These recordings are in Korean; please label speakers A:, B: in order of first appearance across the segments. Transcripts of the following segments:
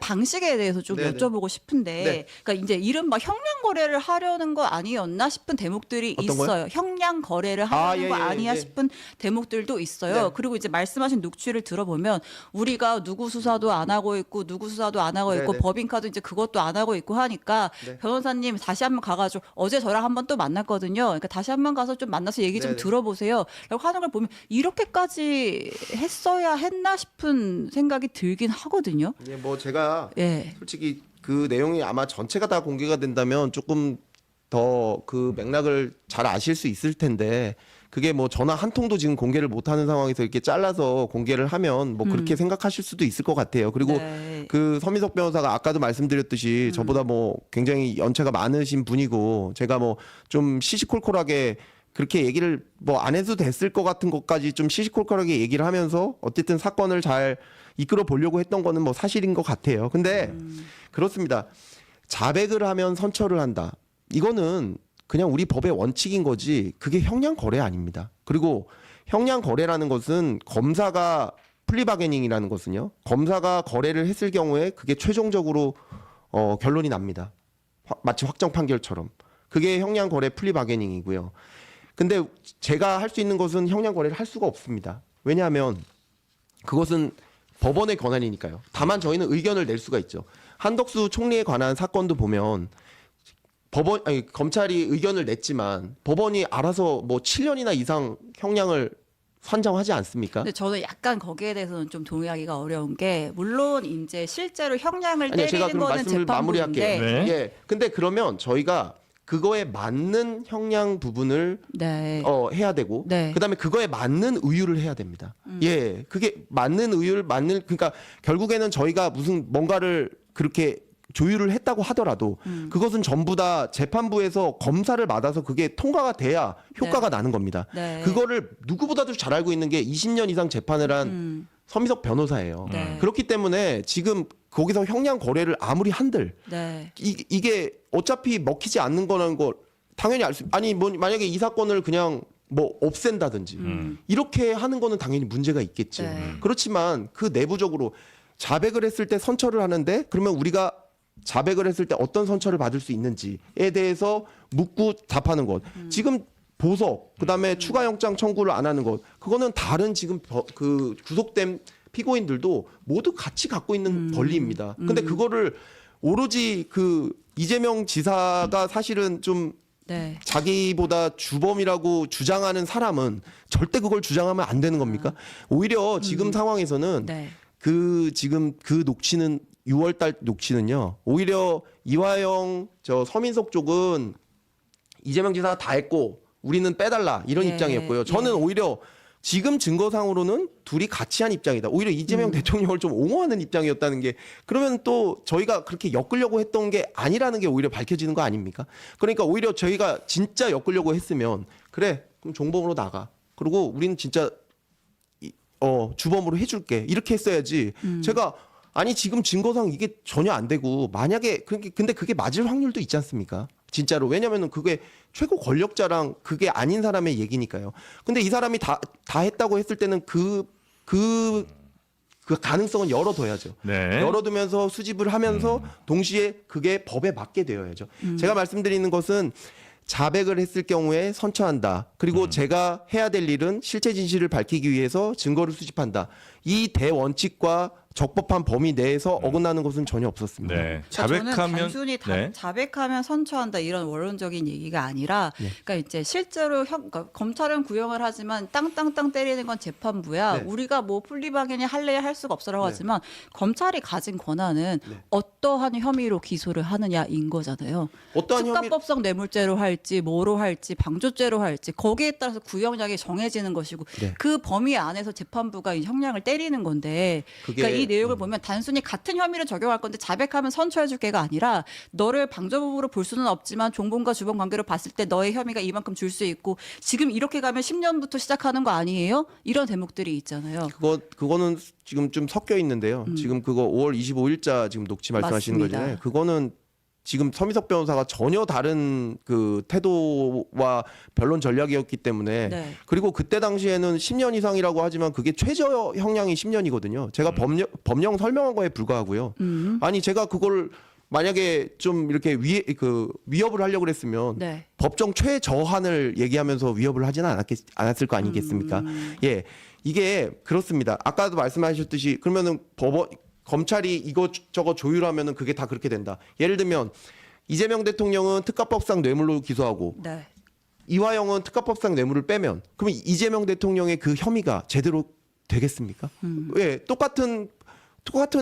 A: 방식에 대해서 좀
B: 네네.
A: 여쭤보고 싶은데,
B: 네.
A: 그러니까 이제 이른바 형량 거래를 하려는 거 아니었나 싶은 대목들이
B: 어떤
A: 있어요.
B: 거요?
A: 형량 거래를 하려는 거 아니야
B: 예.
A: 싶은 대목들도 있어요.
B: 네.
A: 그리고 이제 말씀하신 녹취를 들어보면 우리가 누구 수사도 안 하고 있고 누구 수사도 안 하고 있고
B: 네네.
A: 법인카도 이제 그것도 안 하고 있고 하니까
B: 네.
A: 변호사님 다시 한번 가가지고 어제 저랑 한번 또 만났거든요. 그러니까 다시 한번 가서 좀 만나서 얘기 좀
B: 네네.
A: 들어보세요. 라고 하는 걸 보면 이렇게까지 했어야 했나 싶은 생각이 들긴 하거든요.
B: 예, 뭐 제가
A: 예.
B: 솔직히 그 내용이 아마 전체가 다 공개가 된다면 조금 더 그 맥락을 잘 아실 수 있을 텐데 그게 뭐 전화 한 통도 지금 공개를 못하는 상황에서 이렇게 잘라서 공개를 하면 뭐 그렇게 생각하실 수도 있을 것 같아요. 그리고
A: 네.
B: 그 서민석 변호사가 아까도 말씀드렸듯이 저보다 뭐 굉장히 연차가 많으신 분이고 제가 뭐 좀 시시콜콜하게 그렇게 얘기를 뭐 안 해도 됐을 것 같은 것까지 좀 시시콜콜하게 얘기를 하면서 어쨌든 사건을 잘 이끌어 보려고 했던 거는 뭐 사실인 것 같아요. 근데 그렇습니다. 자백을 하면 선처를 한다. 이거는 그냥 우리 법의 원칙인 거지 그게 형량 거래 아닙니다. 그리고 형량 거래라는 것은 검사가 플리바게닝이라는 것은요. 검사가 거래를 했을 경우에 그게 최종적으로 결론이 납니다. 마치 확정 판결처럼. 그게 형량 거래 플리바게닝이고요. 근데 제가 할 수 있는 것은 형량 거래를 할 수가 없습니다. 왜냐하면 그것은 법원의 권한이니까요. 다만 저희는 의견을 낼 수가 있죠. 한덕수 총리에 관한 사건도 보면 검찰이 의견을 냈지만 법원이 알아서 뭐 7년이나 이상 형량을 선정하지 않습니까?
A: 근데 저는 약간 거기에 대해서는 좀 동의하기가 어려운 게 물론 이제 실제로 형량을
B: 아니요, 제가
A: 때리는
B: 그럼
A: 거는
B: 말씀을 마무리할게요.
A: 재판부인데
C: 네.
B: 예. 근데 그러면 저희가 그거에 맞는 형량 부분을
A: 네.
B: 해야 되고
A: 네.
B: 그다음에 그거에 맞는 의유를 해야 됩니다. 예. 그게 맞는 의유를 그러니까 결국에는 저희가 무슨 뭔가를 그렇게 조율을 했다고 하더라도 그것은 전부 다 재판부에서 검사를 받아서 그게 통과가 돼야 효과가 나는 겁니다.
A: 네.
B: 그거를 누구보다도 잘 알고 있는 게 20년 이상 재판을 한 서민석 변호사예요.
A: 네.
B: 그렇기 때문에 지금 거기서 형량 거래를 아무리 한들
A: 네.
B: 이게 어차피 먹히지 않는 거라는 거 당연히 아니 뭐 만약에 이 사건을 그냥 뭐 없앤다든지 이렇게 하는 거는 당연히 문제가 있겠죠.
A: 네.
B: 그렇지만 그 내부적으로 자백을 했을 때 선처를 하는데 그러면 우리가 자백을 했을 때 어떤 선처를 받을 수 있는지에 대해서 묻고 답하는 것. 지금 보석, 그다음에 추가 영장 청구를 안 하는 것. 그거는 다른 지금 그 구속된 피고인들도 모두 같이 갖고 있는 권리입니다. 근데 그거를 오로지 그 이재명 지사가 사실은 좀
A: 네.
B: 자기보다 주범이라고 주장하는 사람은 절대 그걸 주장하면 안 되는 겁니까? 오히려 지금 상황에서는
A: 네.
B: 지금 그 녹취는 6월 달 녹취는요. 오히려 이화영 서민석 쪽은 이재명 지사가 다 했고 우리는 빼달라 이런
A: 예,
B: 입장이었고요. 저는
A: 예.
B: 오히려 지금 증거상으로는 둘이 같이 한 입장이다. 오히려 이재명 대통령을 좀 옹호하는 입장이었다는 게 그러면 또 저희가 그렇게 엮으려고 했던 게 아니라는 게 오히려 밝혀지는 거 아닙니까? 그러니까 오히려 저희가 진짜 엮으려고 했으면 그래 그럼 종범으로 나가. 그리고 우리는 진짜 주범으로 해줄게 이렇게 했어야지. 제가 아니 지금 증거상 이게 전혀 안 되고 만약에 근데 그게 맞을 확률도 있지 않습니까? 진짜로 왜냐면은 그게 최고 권력자랑 그게 아닌 사람의 얘기니까요. 근데 이 사람이 다 했다고 했을 때는 그 가능성은 열어둬야죠.
C: 네.
B: 열어두면서 수집을 하면서 동시에 그게 법에 맞게 되어야죠. 제가 말씀드리는 것은 자백을 했을 경우에 선처한다. 그리고 제가 해야 될 일은 실체 진실을 밝히기 위해서 증거를 수집한다. 이 대원칙과 적법한 범위 내에서 어긋나는 것은 전혀 없었습니다.
C: 네.
A: 저는
C: 자백하면
A: 단순히
C: 네.
A: 자백하면 선처한다 이런 원론적인 얘기가 아니라 그러니까 이제 실제로 그러니까 검찰은 구형을 하지만 땅땅땅 때리는 건 재판부야.
B: 네.
A: 우리가 뭐 플리바게니 할래야 할 수가 없어라고
B: 네.
A: 하지만 검찰이 가진 권한은 어떠한 혐의로 기소를 하느냐인 거잖아요.
B: 어떠한
A: 특가법상 뇌물죄로 할지 뭐로 할지 방조죄로 할지 거기에 따라서 구형량이 정해지는 것이고
B: 네.
A: 그 범위 안에서 재판부가 이 형량을 때리는 건데
B: 그게
A: 그러니까 이 내용을 보면 단순히 같은 혐의를 적용할 건데 자백하면 선처해줄 게가 아니라 너를 방조범으로 볼 수는 없지만 종범과 주범 관계로 봤을 때 너의 혐의가 이만큼 줄 수 있고 지금 이렇게 가면 10년부터 시작하는 거 아니에요? 이런 대목들이 있잖아요.
B: 그거는 지금 좀 섞여 있는데요. 지금 그거 5월 25일자 지금 녹취 말씀하시는
A: 맞습니다.
B: 거잖아요. 그거는 지금 서미석 변호사가 전혀 다른 그 태도와 변론 전략이었기 때문에
A: 네.
B: 그리고 그때 당시에는 10년 이상이라고 하지만 그게 최저 형량이 10년이거든요. 제가 법령 설명한 거에 불과하고요. 아니 제가 그걸 만약에 좀 이렇게 위협을 하려고 그랬으면
A: 네.
B: 법정 최저한을 얘기하면서 위협을 하지는 않았을 거 아니겠습니까? 예, 이게 그렇습니다. 아까도 말씀하셨듯이 그러면은 검찰이 이것저것 조율하면은 그게 다 그렇게 된다. 예를 들면 이재명 대통령은 특가법상 뇌물로 기소하고
A: 네.
B: 이화영은 특가법상 뇌물을 빼면 그러면 이재명 대통령의 그 혐의가 제대로 되겠습니까? 예, 똑같은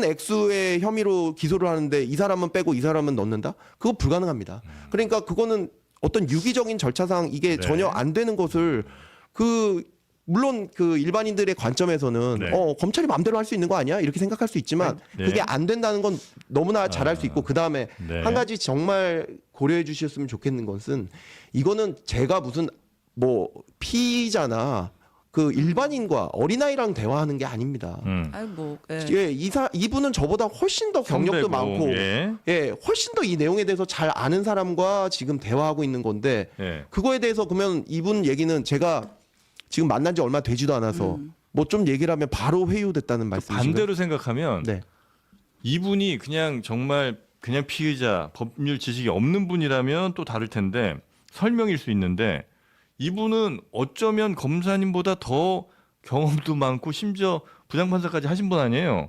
B: 액수의 혐의로 기소를 하는데 이 사람은 빼고 이 사람은 넣는다? 그거 불가능합니다. 그러니까 그거는 어떤 유기적인 절차상 이게
C: 네.
B: 전혀 안 되는 것을 물론 그 일반인들의 관점에서는
C: 네.
B: 검찰이 마음대로 할 수 있는 거 아니야? 이렇게 생각할 수 있지만
C: 네.
B: 그게 안 된다는 건 너무나 잘 알 수 있고 그다음에
C: 네.
B: 한 가지 정말 고려해 주셨으면 좋겠는 것은 이거는 제가 무슨 뭐 피의자나 그 일반인과 어린아이랑 대화하는 게 아닙니다.
A: 아이 뭐 예.
B: 예, 이분은 저보다 훨씬 더 경력도
C: 선배고,
B: 많고
C: 예.
B: 훨씬 더 이 내용에 대해서 잘 아는 사람과 지금 대화하고 있는 건데
C: 예.
B: 그거에 대해서 그러면 이분 얘기는 제가 지금 만난 지 얼마 되지도 않아서 뭐 좀 얘기를 하면 바로 회유됐다는 말씀이신가요?
C: 반대로 생각하면
B: 네.
C: 이분이 그냥 정말 그냥 피의자 법률 지식이 없는 분이라면 또 다를 텐데 설명일 수 있는데 이분은 어쩌면 검사님보다 더 경험도 많고 심지어 부장판사까지 하신 분 아니에요.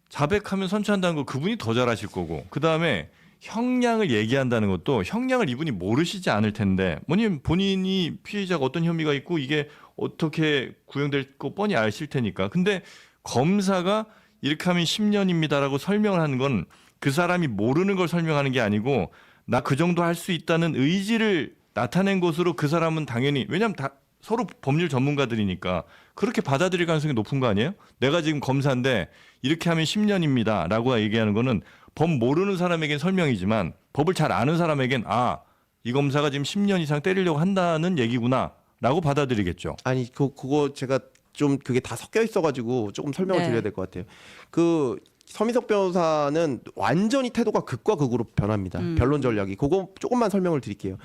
C: 자백하면 선처한다는 거 그분이 더 잘하실 거고 그다음에 형량을 얘기한다는 것도 형량을 이분이 모르시지 않을 텐데 뭐냐면 본인이 피해자가 어떤 혐의가 있고 이게 어떻게 구형될 거 뻔히 아실 테니까. 근데 검사가 이렇게 하면 10년입니다라고 설명을 하는 건 그 사람이 모르는 걸 설명하는 게 아니고 나 그 정도 할 수 있다는 의지를 나타낸 것으로 그 사람은 당연히 왜냐하면 다 서로 법률 전문가들이니까 그렇게 받아들일 가능성이 높은 거 아니에요? 내가 지금 검사인데 이렇게 하면 10년입니다 라고 얘기하는 거는 법 모르는 사람에겐 설명이지만 법을 잘 아는 사람에겐 이 검사가 지금 10년 이상 때리려고 한다는 얘기구나 라고 받아들이겠죠.
B: 아니 그거 제가 좀 그게 다 섞여 있어가지고 조금 설명을
A: 네.
B: 드려야 될 것 같아요. 그 서미석 변호사는 완전히 태도가 극과 극으로 변합니다. 변론 전략이. 그거 조금만 설명을 드릴게요.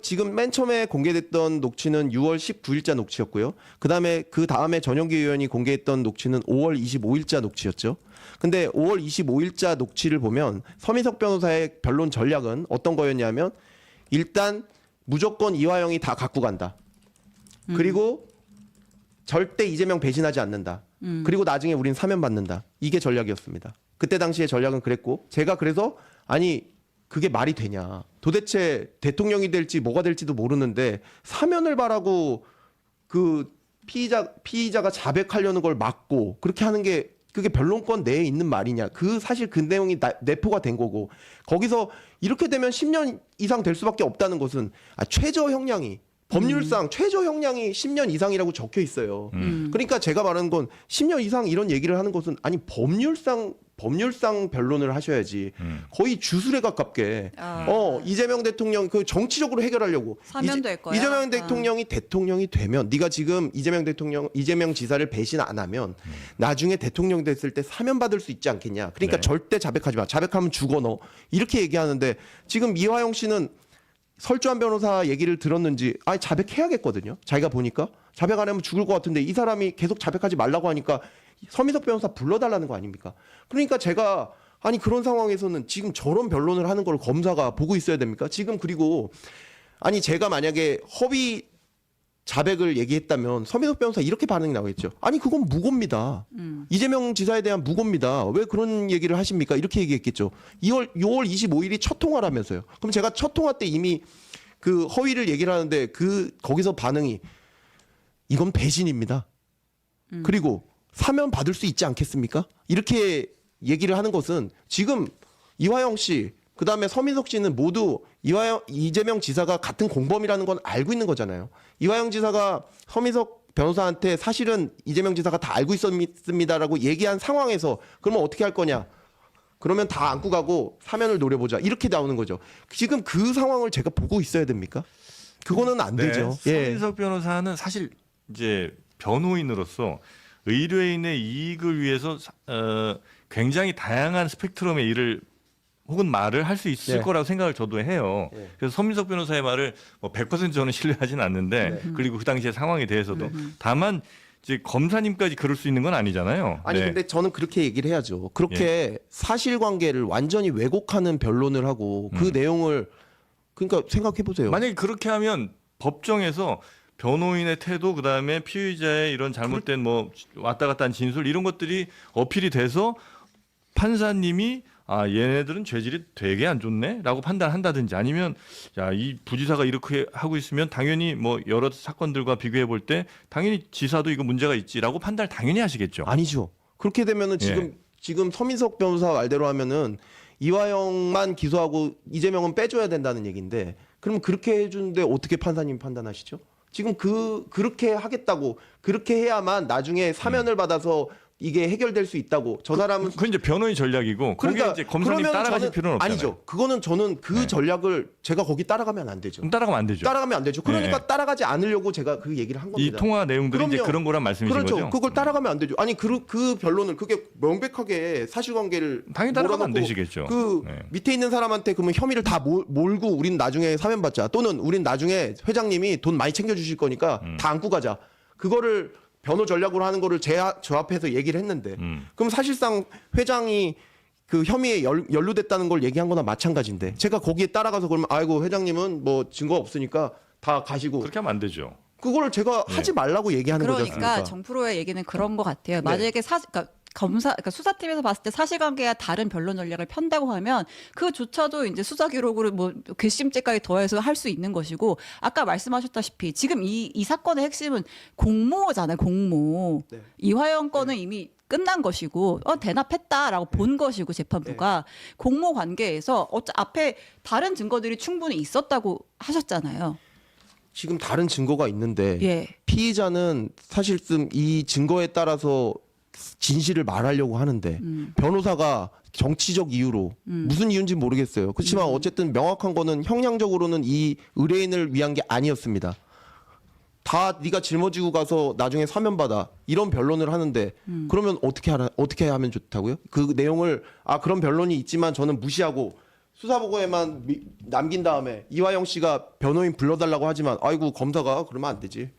B: 지금 맨 처음에 공개됐던 녹취는 6월 19일자 녹취였고요. 그다음에 전용기 의원이 공개했던 녹취는 5월 25일자 녹취였죠. 근데 5월 25일자 녹취를 보면 서미석 변호사의 변론 전략은 어떤 거였냐면 일단 무조건 이화영이 다 갖고 간다. 그리고 절대 이재명 배신하지 않는다. 그리고 나중에 우린 사면 받는다. 이게 전략이었습니다. 그때 당시의 전략은 그랬고 제가 그래서 아니 그게 말이 되냐. 도대체 대통령이 될지 뭐가 될지도 모르는데 사면을 바라고 그 피의자가 자백하려는 걸 막고 그렇게 하는 게 그게 변론권 내에 있는 말이냐. 사실 그 내용이 내포가 된 거고 거기서 이렇게 되면 10년 이상 될 수밖에 없다는 것은 최저 형량이 법률상 최저 형량이 10년 이상이라고 적혀 있어요. 그러니까 제가 말하는 건 10년 이상 이런 얘기를 하는 것은 아니 법률상 변론을 하셔야지. 거의 주술에 가깝게 이재명 대통령 그 정치적으로 해결하려고
A: 사면될 거야.
B: 이재명 대통령이 대통령이 되면 네가 지금 이재명 지사를 배신 안 하면 나중에 대통령 됐을 때 사면 받을 수 있지 않겠냐. 그러니까
C: 네.
B: 절대 자백하지 마. 자백하면 죽어 너. 이렇게 얘기하는데 지금 이화영 씨는 설주한 변호사 얘기를 들었는지 자백해야겠거든요. 자기가 보니까 자백 안 하면 죽을 것 같은데 이 사람이 계속 자백하지 말라고 하니까 서미석 변호사 불러달라는 거 아닙니까? 그러니까 제가 그런 상황에서는 지금 저런 변론을 하는 걸 검사가 보고 있어야 됩니까? 지금 그리고 제가 만약에 허위 자백을 얘기했다면 서미석 변호사 이렇게 반응이 나오겠죠. 그건 무고입니다. 이재명 지사에 대한 무고입니다. 왜 그런 얘기를 하십니까? 이렇게 얘기했겠죠. 6월 25일이 첫 통화라면서요. 그럼 제가 첫 통화 때 이미 그 허위를 얘기를 하는데 거기서 반응이 이건 배신입니다. 그리고 사면 받을 수 있지 않겠습니까? 이렇게 얘기를 하는 것은 지금 이화영 씨 그다음에 서민석 씨는 모두 이재명 지사가 같은 공범이라는 건 알고 있는 거잖아요. 이화영 지사가 서민석 변호사한테 사실은 이재명 지사가 다 알고 있습니다라고 얘기한 상황에서 그러면 어떻게 할 거냐? 그러면 다 안고 가고 사면을 노려보자. 이렇게 나오는 거죠. 지금 그 상황을 제가 보고 있어야 됩니까? 그거는 안 되죠.
C: 서민석 변호사는 사실 이제 변호인으로서 의뢰인의 이익을 위해서 굉장히 다양한 스펙트럼의 일을 혹은 말을 할 수 있을
B: 네.
C: 거라고 생각을 저도 해요.
B: 네.
C: 그래서 서민석 변호사의 말을 뭐 100% 저는 신뢰하지는 않는데 그리고 그 당시의 상황에 대해서도 다만 이제 검사님까지 그럴 수 있는 건 아니잖아요.
B: 아니
C: 네.
B: 근데 저는 그렇게 얘기를 해야죠. 그렇게 사실관계를 완전히 왜곡하는 변론을 하고 그 내용을 그러니까 생각해 보세요.
C: 만약에 그렇게 하면 법정에서 변호인의 태도 그다음에 피의자의 이런 잘못된 뭐 왔다 갔다 한 진술 이런 것들이 어필이 돼서 판사님이 아 얘네들은 죄질이 되게 안 좋네라고 판단한다든지 아니면 야 이 부지사가 이렇게 하고 있으면 당연히 뭐 여러 사건들과 비교해 볼 때 당연히 지사도 이거 문제가 있지라고 판단을 당연히 하시겠죠.
B: 아니죠. 그렇게 되면은 지금 서민석 변호사 말대로 하면은 이화영만 기소하고 이재명은 빼줘야 된다는 얘기인데 그럼 그렇게 해주는데 어떻게 판사님 판단하시죠? 지금 그렇게 하겠다고 그렇게 해야만 나중에 사면을 받아서 이게 해결될 수 있다고 저 사람은
C: 그건 이제 변호인 전략이고 거기에 이제 검사님
B: 그러면
C: 따라가실
B: 저는
C: 필요는 없잖아요.
B: 아니죠. 그거는 저는 그 전략을 제가 거기 따라가면 안 되죠.
C: 그럼 따라가면 안 되죠.
B: 따라가면 안 되죠. 그러니까
C: 네.
B: 따라가지 않으려고 제가 그 얘기를 한
C: 이
B: 겁니다.
C: 통화 내용들이 이제
B: 그럼요.
C: 그런 거란 말씀이신
B: 그렇죠.
C: 거죠?
B: 그걸 따라가면 안 되죠. 아니 그 변론을 그게 명백하게 사실관계를
C: 당연히 따라가면 안
B: 몰아놓고
C: 되시겠죠.
B: 그
C: 네.
B: 밑에 있는 사람한테 그러면 혐의를 다 몰고 우린 나중에 사면 받자. 또는 우린 나중에 회장님이 돈 많이 챙겨 주실 거니까 다 안고 가자. 그거를 변호 전략으로 하는 거를 저 앞에서 얘기를 했는데 그럼 사실상 회장이 그 혐의에 연루됐다는 걸 얘기한 거나 마찬가지인데 제가 거기에 따라가서 그러면 아이고 회장님은 뭐 증거 없으니까 다 가시고
C: 그렇게 하면 안 되죠.
B: 그걸 제가 하지 말라고 얘기하는 거지
A: 그러니까
B: 않습니까?
A: 정프로의 얘기는 그런 것 같아요. 만약에 그러니까 수사팀에서 봤을 때 사실관계와 다른 변론 전략을 편다고 하면 그조차도 이제 수사 기록으로 뭐 괘씸죄까지 더해서 할 수 있는 것이고 아까 말씀하셨다시피 지금 이 사건의 핵심은 공모잖아요. 공모.
B: 네.
A: 이화영 건은 이미 끝난 것이고 대납했다라고 본 것이고 재판부가 공모 관계에서 앞에 다른 증거들이 충분히 있었다고 하셨잖아요.
B: 지금 다른 증거가 있는데
A: 예.
B: 피의자는 사실상 이 증거에 따라서 진실을 말하려고 하는데 변호사가 정치적 이유로 무슨 이유인지 모르겠어요. 그렇지만 어쨌든 명확한 거는 형량적으로는 이 의뢰인을 위한 게 아니었습니다. 다 네가 짊어지고 가서 나중에 사면 받아 이런 변론을 하는데 그러면 어떻게 하면 좋다고요? 그 내용을 그런 변론이 있지만 저는 무시하고 수사보고에만 남긴 다음에 이화영 씨가 변호인 불러달라고 하지만 아이고 검사가 그러면 안 되지.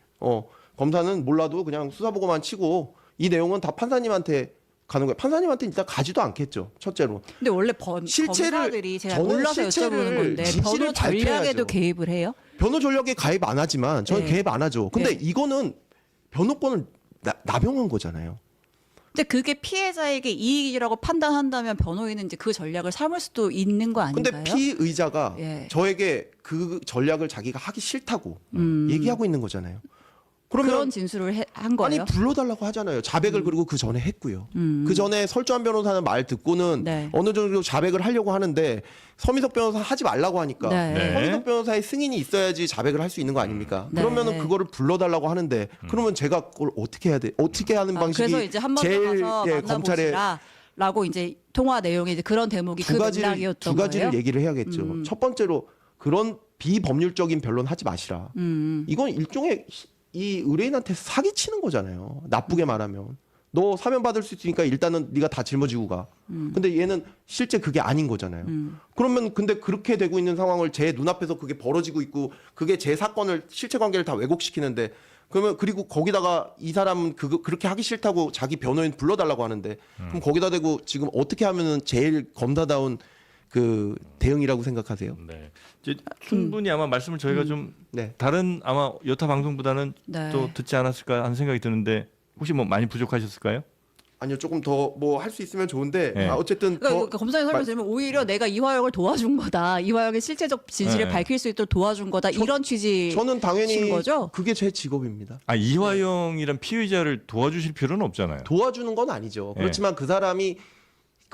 B: 검사는 몰라도 그냥 수사보고만 치고 이 내용은 다 판사님한테 가는 거예요. 판사님한테 일단 가지도 않겠죠. 첫째로.
A: 근데 원래 검사들이 제가
B: 저는
A: 몰라서
B: 실체를-
A: 여쭤보는 건데
B: 진실을
A: 변호 전략에도
B: 밝혀야죠.
A: 개입을 해요?
B: 변호 전략에 가입 안 하지만 저는
A: 네.
B: 개입 안 하죠. 근데
A: 네.
B: 이거는 변호권을 남용한 거잖아요.
A: 근데 그게 피해자에게 이익이라고 판단한다면 변호인은 이제 그 전략을 삼을 수도 있는 거
B: 근데
A: 아닌가요?
B: 피의자가
A: 예.
B: 저에게 그 전략을 자기가 하기 싫다고 얘기하고 있는 거잖아요. 그러면
A: 그런 진술을 한 거예요?
B: 아니 불러달라고 하잖아요. 자백을 그리고 그 전에 했고요. 그 전에 설주한 변호사는 말 듣고는
A: 네.
B: 어느 정도 자백을 하려고 하는데 서민석 변호사 하지 말라고 하니까
A: 네.
B: 서민석 변호사의 승인이 있어야지 자백을 할 수 있는 거 아닙니까?
A: 네.
B: 그러면은 그거를 불러달라고 하는데 그러면 제가 그걸 어떻게 해야 돼? 어떻게 하는 방식이
A: 그래서 이제 한 번 더
B: 제일
A: 가서
B: 검찰의
A: 만나보시라라고 이제 통화 내용이 이제 그런 대목이 그 맥락이었던
B: 두 가지를
A: 거예요.
B: 얘기를 해야겠죠. 첫 번째로 그런 비법률적인 변론 하지 마시라. 이건 일종의 이 의뢰인한테 사기치는 거잖아요. 나쁘게 말하면. 너 사면 받을 수 있으니까 일단은 네가 다 짊어지고 가. 근데 얘는 실제 그게 아닌 거잖아요. 그러면 근데 그렇게 되고 있는 상황을 제 눈앞에서 그게 벌어지고 있고 그게 제 사건을 실체 관계를 다 왜곡시키는데 그러면 그리고 거기다가 이 사람은 그렇게 하기 싫다고 자기 변호인 불러달라고 하는데 그럼 거기다 대고 지금 어떻게 하면은 제일 검사다운 그 대응이라고 생각하세요?
C: 네. 이제 충분히 아마 말씀을 저희가 좀
B: 네.
C: 다른 아마 여타 방송보다는
A: 네.
C: 또 듣지 않았을까 하는 생각이 드는데 혹시 뭐 많이 부족하셨을까요?
B: 아니요, 조금 더 뭐 할 수 있으면 좋은데
C: 네.
B: 어쨌든
A: 그러니까 검사님 설명드리면 오히려 내가 이화영을 도와준 거다. 이화영의 실체적 진실을
C: 네.
A: 밝힐 수 있도록 도와준 거다. 이런 취지.
B: 저는 당연히
A: 거죠?
B: 그게 제 직업입니다.
C: 이화영이란 피의자를 도와주실 필요는 없잖아요.
B: 도와주는 건 아니죠.
C: 네.
B: 그렇지만 그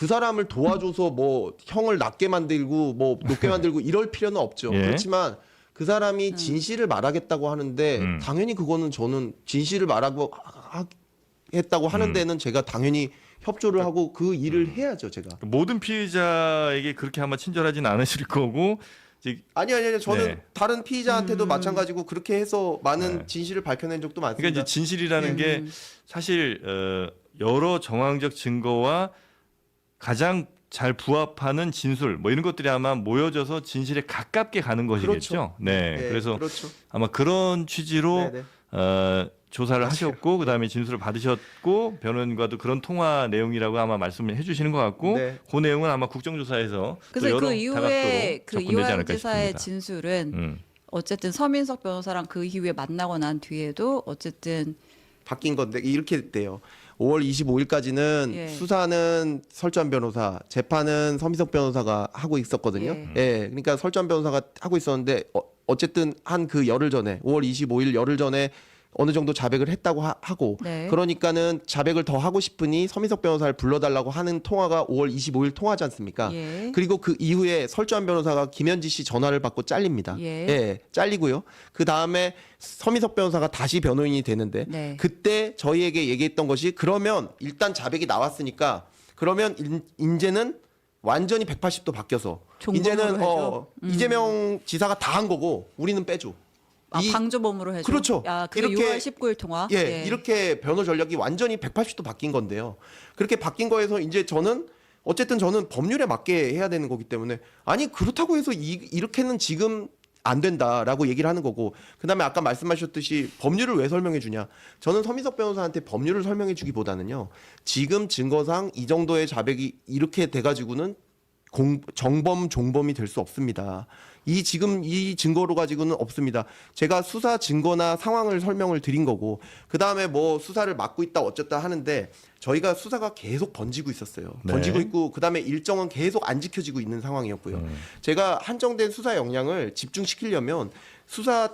B: 사람을 도와줘서 뭐 형을 낮게 만들고 뭐 높게 만들고 이럴 필요는 없죠.
C: 예.
B: 그렇지만 그 사람이 진실을 말하겠다고 하는데 당연히 그거는 저는 진실을 말하고 했다고 하는 데는 제가 당연히 협조를 하고 그 일을 해야죠, 제가.
C: 모든 피의자에게 그렇게 아마 친절하진 않으실 거고 이제
B: 아니요. 저는
C: 네.
B: 다른 피의자한테도 마찬가지고 그렇게 해서 많은
C: 네.
B: 진실을 밝혀낸 적도 많습니다.
C: 그러니까 이제 진실이라는 게 사실 여러 정황적 증거와 가장 잘 부합하는 진술 뭐 이런 것들이 아마 모여져서 진실에 가깝게 가는 것이겠죠.
B: 그렇죠.
C: 네,
B: 네,
C: 그래서
B: 그렇죠.
C: 아마 그런 취지로
B: 네, 네.
C: 조사를
B: 맞아요.
C: 하셨고 그다음에 진술을 받으셨고 변호인과도 그런 통화 내용이라고 아마 말씀을 해주시는 것 같고
B: 네.
C: 그 내용은 아마 국정조사에서 또
A: 그래서
C: 여러
A: 그 이후에
C: 다각도로
A: 그
C: 접근되지
A: 이화영
C: 않을까
A: 지사의
C: 싶습니다.
A: 진술은 어쨌든 서민석 변호사랑 그 이후에 만나고 난 뒤에도 어쨌든
B: 바뀐 건데 이렇게 돼요. 5월 25일까지는
A: 예.
B: 수사는 설주한 변호사, 재판은 서민석 변호사가 하고 있었거든요. 예. 그러니까 설주한 변호사가 하고 있었는데 어쨌든 한 그 열흘 전에 5월 25일 열흘 전에 어느 정도 자백을 했다고 하고
A: 네.
B: 그러니까는 자백을 더 하고 싶으니 서민석 변호사를 불러달라고 하는 통화가 5월 25일 통화지 않습니까?
A: 예.
B: 그리고 그 이후에 설주한 변호사가 김현지 씨 전화를 받고 잘립니다.
A: 예.
B: 잘리고요. 그 다음에 서민석 변호사가 다시 변호인이 되는데
A: 네.
B: 그때 저희에게 얘기했던 것이 그러면 일단 자백이 나왔으니까 그러면 이제는 완전히 180도 바뀌어서
A: 종범으로
B: 이제는
A: 해줘?
B: 이재명 지사가 다 한 거고 우리는 빼줘.
A: 방조범으로 해줘.
B: 그렇죠.
A: 야, 그게
B: 이렇게
A: 6월 19일 통화.
B: 이렇게 변호 전략이 완전히 180도 바뀐 건데요. 그렇게 바뀐 거에서 이제 저는 어쨌든 저는 법률에 맞게 해야 되는 거기 때문에 아니 그렇다고 해서 이렇게는 지금 안 된다라고 얘기를 하는 거고 그다음에 아까 말씀하셨듯이 법률을 왜 설명해 주냐. 저는 서민석 변호사한테 법률을 설명해 주기보다는요. 지금 증거상 이 정도의 자백이 이렇게 돼 가지고는 정범 종범이 될 수 없습니다. 지금 이 증거로 가지고는 없습니다. 제가 수사 증거나 상황을 설명을 드린 거고 그다음에 뭐 수사를 맡고 있다 어쨌다 하는데 저희가 수사가 계속 번지고 있었어요.
C: 네.
B: 번지고 있고 그다음에 일정은 계속 안 지켜지고 있는 상황이었고요. 제가 한정된 수사 역량을 집중시키려면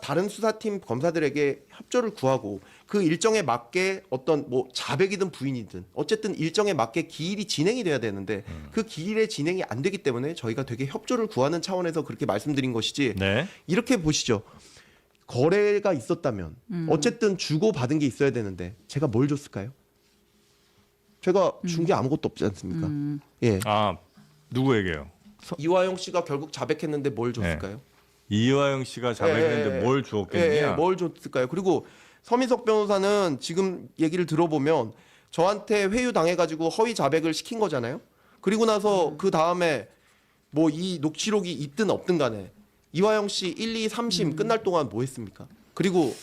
B: 다른 수사팀 검사들에게 협조를 구하고 그 일정에 맞게 어떤 뭐 자백이든 부인이든 어쨌든 일정에 맞게 기일이 진행이 돼야 되는데 그 기일의 진행이 안 되기 때문에 저희가 되게 협조를 구하는 차원에서 그렇게 말씀드린 것이지
C: 네.
B: 이렇게 보시죠. 거래가 있었다면 어쨌든 주고 받은 게 있어야 되는데 제가 뭘 줬을까요? 제가 준 게 아무것도 없지 않습니까? 예.
C: 아 누구에게요?
B: 이화영 씨가 결국 자백했는데 뭘 줬을까요?
C: 이화영 씨가 자백했는데 뭘 주었겠느냐?
B: 뭘 줬을까요? 그리고 서민석 변호사는 지금 얘기를 들어보면 저한테 회유 당해가지고 허위 자백을 시킨 거잖아요. 그리고 나서 그 다음에 뭐 이 녹취록이 있든 없든 간에 이화영 씨 1, 2, 3심 끝날 동안 뭐 했습니까? 그리고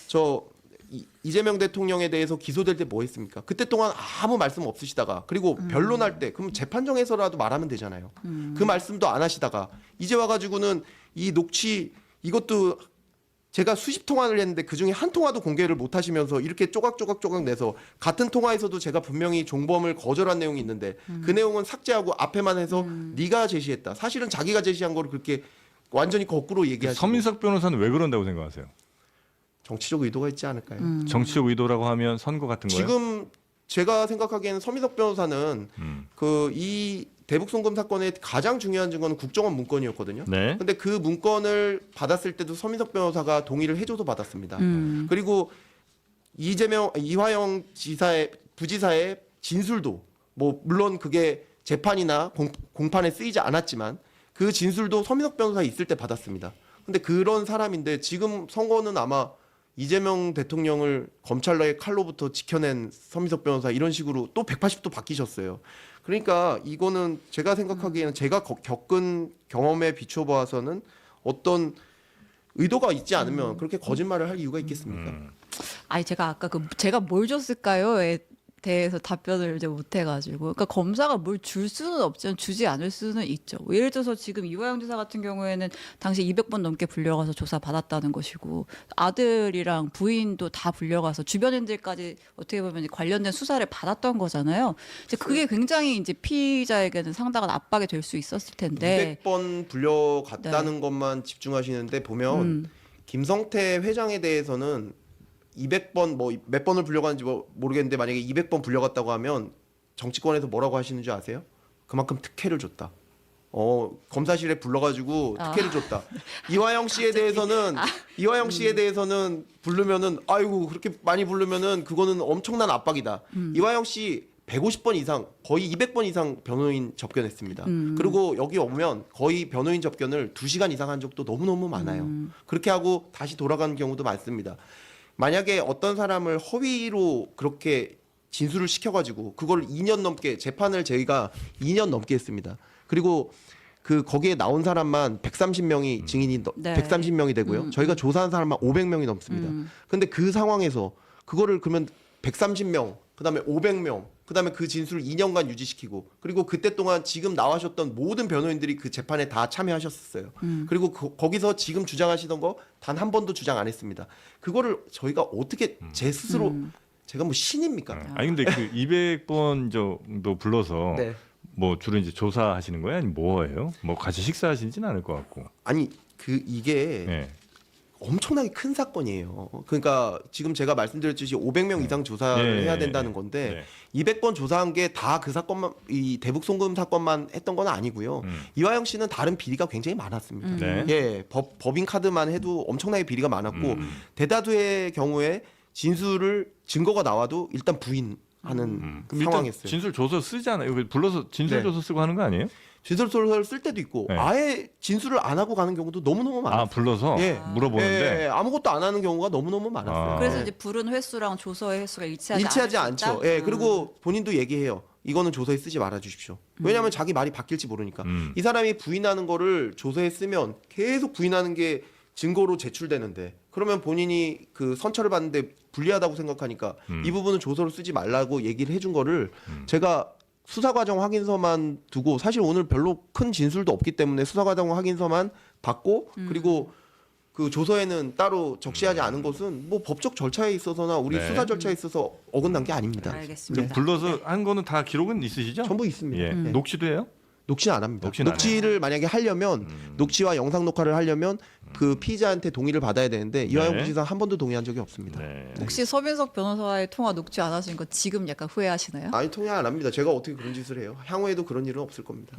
B: 이재명 대통령에 대해서 기소될 때 뭐 했습니까? 그때 동안 아무 말씀 없으시다가 그리고 변론할 때 그럼 재판정에서라도 말하면 되잖아요. 그 말씀도 안 하시다가 이제 와가지고는 이 녹취 이것도 제가 수십 통화를 했는데 그중에 한 통화도 공개를 못 하시면서 이렇게 쪼각쪼각 내서 같은 통화에서도 제가 분명히 종범을 거절한 내용이 있는데 그 내용은 삭제하고 앞에만 해서 네가 제시했다. 사실은 자기가 제시한 거를 그렇게 완전히 거꾸로 얘기하시고
C: 서민석 변호사는 왜 그런다고 생각하세요?
B: 정치적 의도가 있지 않을까요?
C: 정치적 의도라고 하면 선거 같은 거예요?
B: 지금 제가 생각하기에는 서민석 변호사는 이 대북 송금 사건의 가장 중요한 증거는 국정원 문건이었거든요.
C: 네.
B: 근데 그 문건을 받았을 때도 서민석 변호사가 동의를 해줘서 받았습니다. 그리고 이화영 부지사의 진술도 뭐 물론 그게 재판이나 공판에 쓰이지 않았지만 그 진술도 서민석 변호사 있을 때 받았습니다. 근데 그런 사람인데 지금 선거는 아마 이재명 대통령을 검찰의 칼로부터 지켜낸 서민석 변호사 이런 식으로 또 180도 바뀌셨어요. 그러니까 이거는 제가 생각하기에는 제가 겪은 경험에 비춰 봐서는 어떤 의도가 있지 않으면 그렇게 거짓말을 할 이유가 있겠습니까?
A: 아니 제가 아까 제가 뭘 줬을까요에 대해서 답변을 이제 못 해가지고 그러니까 검사가 뭘 줄 수는 없지만 주지 않을 수는 있죠. 예를 들어서 지금 이화영 지사 같은 경우에는 당시 200번 넘게 불려가서 조사 받았다는 것이고 아들이랑 부인도 다 불려가서 주변인들까지 어떻게 보면 관련된 수사를 받았던 거잖아요. 이제 그게 굉장히 이제 피의자에게는 상당한 압박이 될 수 있었을 텐데
B: 200번 불려갔다는 것만 집중하시는데 보면 김성태 회장에 대해서는 200번 뭐 몇 번을 불려갔는지 모르겠는데 만약에 200번 불려갔다고 하면 정치권에서 뭐라고 하시는 줄 아세요? 그만큼 특혜를 줬다. 검사실에 불러가지고 특혜를 줬다. 이화영 씨에 대해서는 부르면은 아이고 그렇게 많이 부르면은 그거는 엄청난 압박이다. 이화영 씨 150번 이상 거의 200번 이상 변호인 접견했습니다. 그리고 여기 오면 거의 변호인 접견을 2시간 이상 한 적도 너무너무 많아요. 그렇게 하고 다시 돌아가는 경우도 많습니다. 만약에 어떤 사람을 허위로 그렇게 진술을 시켜가지고 그걸 2년 넘게 재판을 저희가 2년 넘게 했습니다. 그리고 그 거기에 나온 사람만 130명이 증인이
A: 네.
B: 130명이 되고요. 저희가 조사한 사람만 500명이 넘습니다. 근데 그 상황에서 그거를 그러면 130명, 그다음에 500명, 그다음에 그 진술을 2년간 유지시키고 그리고 그때 동안 지금 나와셨던 모든 변호인들이 그 재판에 다 참여하셨었어요. 그리고 거기서 지금 주장하시던 거 단 한 번도 주장 안 했습니다. 그거를 저희가 어떻게 제 스스로 제가 뭐 신입니까?
C: 아니 근데 그 200번 정도 불러서
B: 네.
C: 뭐 주로 이제 조사하시는 거예요? 아니면 뭐예요? 뭐 같이 식사하시지는 않을 것 같고.
B: 아니 그 이게
C: 네.
B: 엄청나게 큰 사건이에요. 그러니까 지금 제가 말씀드렸듯이 500명 이상 조사를
C: 예,
B: 해야
C: 예,
B: 된다는
C: 예.
B: 건데
C: 네.
B: 200번 조사한 게 다 그 사건만 이 대북 송금 사건만 했던 건 아니고요. 이화영 씨는 다른 비리가 굉장히 많았습니다.
C: 네.
B: 예, 법인 카드만 해도 엄청나게 비리가 많았고 대다수의 경우에 진술을 증거가 나와도 일단 부인하는
C: 그럼 일단
B: 상황이었어요.
C: 진술 조서 쓰잖아요. 이거 불러서 진술
B: 네.
C: 조서 쓰고 하는 거 아니에요?
B: 진술서를 쓸 때도 있고
C: 네.
B: 아예 진술을 안 하고 가는 경우도 너무너무 많아요.
C: 아 불러서
B: 예.
C: 물어보는데.
B: 예, 아무것도 안 하는 경우가 너무너무 많았어요.
C: 아.
A: 그래서 이제 부른 횟수랑 조서의 횟수가
B: 일치하지
A: 않을 수
B: 않죠.
A: 있다?
B: 예, 그리고 본인도 얘기해요. 이거는 조서에 쓰지 말아 주십시오. 왜냐하면 자기 말이 바뀔지 모르니까. 이 사람이 부인하는 거를 조서에 쓰면 계속 부인하는 게 증거로 제출되는데 그러면 본인이 그 선처를 받는데 불리하다고 생각하니까 이 부분은 조서로 쓰지 말라고 얘기를 해준 거를 제가 수사과정 확인서만 두고 사실 오늘 별로 큰 진술도 없기 때문에 수사과정 확인서만 받고 그리고 그 조서에는 따로 적시하지 않은 것은 뭐 법적 절차에 있어서나 우리
C: 네.
B: 수사 절차에 있어서 어긋난 게 아닙니다.
A: 알겠습니다.
C: 불러서 한 거는 다 기록은 있으시죠?
B: 전부 있습니다.
C: 예.
B: 네.
C: 녹취도 해요?
B: 녹취는 안 합니다.
C: 녹취는 안
B: 녹취를 만약에 하려면 녹취와 영상 녹화를 하려면 그 피의자한테 동의를 받아야 되는데 이화영
C: 네.
B: 부지사 한 번도 동의한 적이 없습니다.
C: 네.
A: 혹시 서민석 변호사와의 통화 녹취 안 하신 거 지금 약간 후회하시나요?
B: 아니 통화 안 합니다. 제가 어떻게 그런 짓을 해요? 향후에도 그런 일은 없을 겁니다.